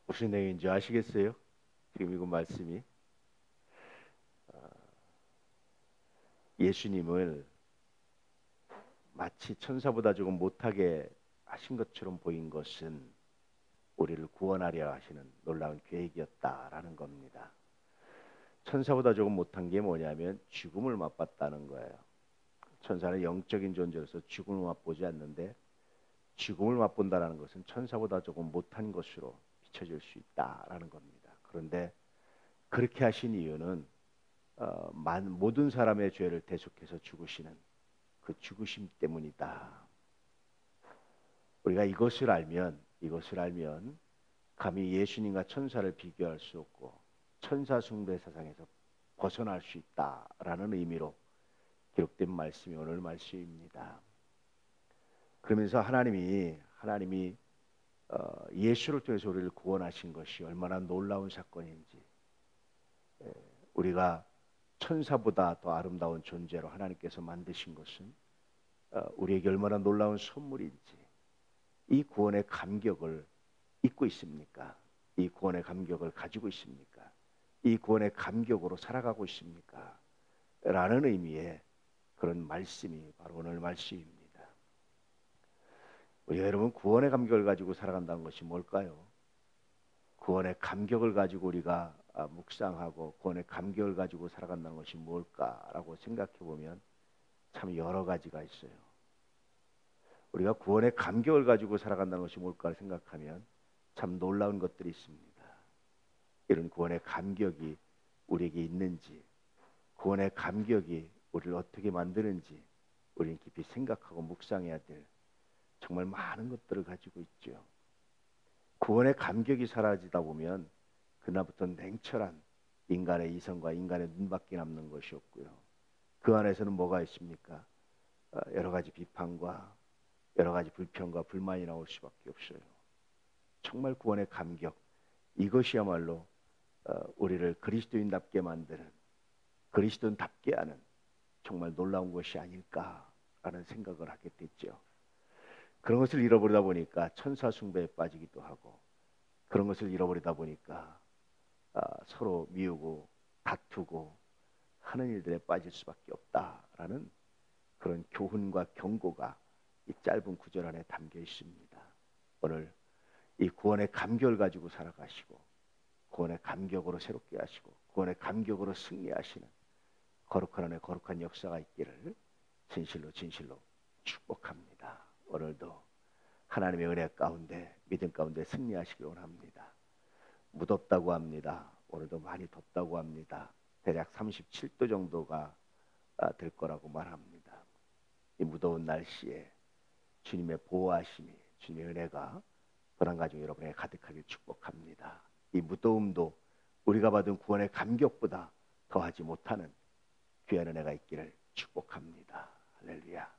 무슨 내용인지 아시겠어요? 지금 이거 말씀이 예수님을 마치 천사보다 조금 못하게 하신 것처럼 보인 것은 우리를 구원하려 하시는 놀라운 계획이었다라는 겁니다. 천사보다 조금 못한 게 뭐냐면 죽음을 맛봤다는 거예요. 천사는 영적인 존재로서 죽음을 맛보지 않는데 죽음을 맛본다라는 것은 천사보다 조금 못한 것으로 비춰질 수 있다라는 겁니다. 그런데 그렇게 하신 이유는 모든 사람의 죄를 대속해서 죽으시는 그 죽으심 때문이다. 우리가 이것을 알면 감히 예수님과 천사를 비교할 수 없고 천사 숭배 사상에서 벗어날 수 있다라는 의미로 기록된 말씀이 오늘 말씀입니다. 그러면서 하나님이 예수를 통해서 우리를 구원하신 것이 얼마나 놀라운 사건인지, 우리가 천사보다 더 아름다운 존재로 하나님께서 만드신 것은 우리에게 얼마나 놀라운 선물인지, 이 구원의 감격을 잊고 있습니까? 이 구원의 감격을 가지고 있습니까? 이 구원의 감격으로 살아가고 있습니까? 라는 의미의 그런 말씀이 바로 오늘 말씀입니다. 우리가 여러분 구원의 감격을 가지고 살아간다는 것이 뭘까요? 구원의 감격을 가지고 우리가 묵상하고 구원의 감격을 가지고 살아간다는 것이 뭘까라고 생각해 보면 참 여러 가지가 있어요. 우리가 구원의 감격을 가지고 살아간다는 것이 뭘까 생각하면 참 놀라운 것들이 있습니다. 이런 구원의 감격이 우리에게 있는지, 구원의 감격이 우리를 어떻게 만드는지 우리는 깊이 생각하고 묵상해야 될 정말 많은 것들을 가지고 있죠. 구원의 감격이 사라지다 보면 그날부터 냉철한 인간의 이성과 인간의 눈밖에 남는 것이 없고요. 그 안에서는 뭐가 있습니까? 여러 가지 비판과 여러 가지 불평과 불만이 나올 수밖에 없어요. 정말 구원의 감격, 이것이야말로 우리를 그리스도인답게 만드는, 그리스도인답게 하는 정말 놀라운 것이 아닐까라는 생각을 하게 됐죠. 그런 것을 잃어버리다 보니까 천사 숭배에 빠지기도 하고, 그런 것을 잃어버리다 보니까 서로 미우고 다투고 하는 일들에 빠질 수밖에 없다라는 그런 교훈과 경고가 이 짧은 구절 안에 담겨 있습니다. 오늘 이 구원의 감격을 가지고 살아가시고 구원의 감격으로 새롭게 하시고 구원의 감격으로 승리하시는 거룩한 안에 거룩한 역사가 있기를 진실로 축복합니다. 오늘도 하나님의 은혜 가운데 믿음 가운데 승리하시길 원합니다. 무덥다고 합니다. 오늘도 많이 덥다고 합니다. 대략 37도 정도가 될 거라고 말합니다. 이 무더운 날씨에 주님의 보호하심이, 주님의 은혜가 고난 가정 여러분에게 가득하길 축복합니다. 이 무더움도 우리가 받은 구원의 감격보다 더하지 못하는 귀한 은혜가 있기를 축복합니다. 할렐루야.